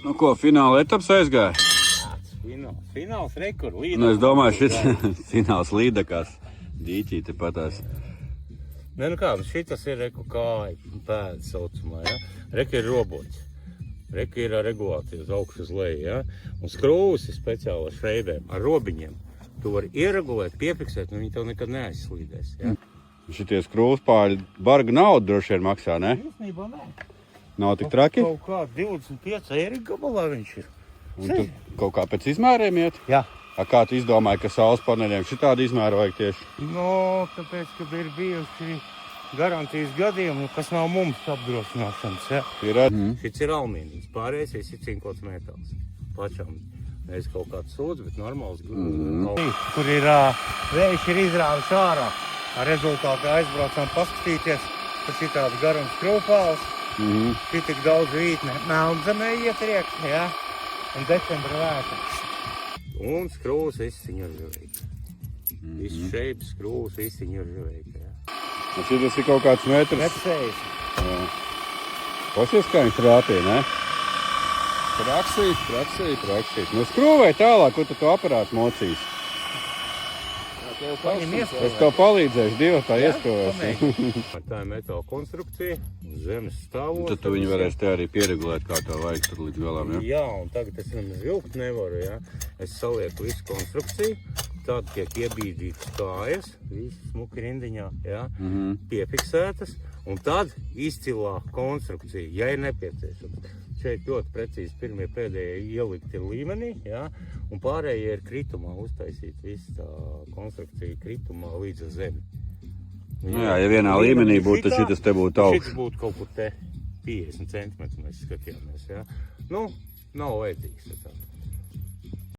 Nu ko, fināla etaps aizgāja? Fināls rekur, līdakās. Nu, es domāju, šis fināls līdakās. Dīķī te patās. Ne, nu kā, šitas ir reku kāja, pēdas saucamā, ja? Reka ir robots. Reka ir regulācija uz augšu uz leju, ja? Un skrūvis ir speciāli ar šreibēm, ar robiņiem. Tu vari ieregulēt, piefiksēt, un viņi tev nekad neaizslīdēs, ja? Šitie skrūvspāļi barga naudu droši vien maksā, ne? Īstenībā nē. Nav tik traki? Kaut kā 25 eiro gabalā viņš ir. Un tu kaut kā pēc izmēriem iet? Jā. A, kā tu izdomāji, ka saules paneļiem šitādi izmēru vajag tieši? No, tāpēc, kad ir bijuši garantijas gadījumi, kas nav mums apdrošināšanas, ja? Ir Šits ir alumīnijas, pārējais ir cinkots metāls. Pašam nevis kaut kāds sūds, bet normāls Kur ir vējš ir izrāvis ārā. Ar rezultātu aizbraucām paskatīties, ka šitāds garums krūpāls. Šitik daudz vītne Melnzemē ietriekš, ja? Un decembra vēta. Un skrūvas viss viņa ir žuveika. Viss šeips, skrūvas, viss viņa ir žuveika, ja? Un šitas ir kaut kāds metrs. Metrs. Pasies, kā viņš rāpīja, ne? Praksīt. Nu skrūvē tālāk, ko tu to aparātu mocīs? Es tev palīdzēšu, divi tā ieskrūvēs. Tā ir metāla konstrukcija, zemes stāvos. Tad tu viņu varēsi te arī pieregulēt, kā tev vajag tur līdz galam, ja? Jā, un tagad es nemaz vilkt nevaru, ja? Es salieku visu konstrukciju, tad tiek iebīdītas kājas, visu smuki rindiņā, ja? Piefiksētas, un tad izcilā konstrukcija, ja ir nepieciešams. Šeit ļoti precīzi pirmie pēdējie ielikti ir līmenī, ja? Un pārējie ir kritumā uztaisīt visu tā konstrukciju kritumā līdz zemi. Nu jā, ja vienā līmenī būtu, tad šitas te būtu augsts. Šitas būtu kaut kur te 50 centimetri mēs skatījāmies, ja? Nu, nav vajadzīgs.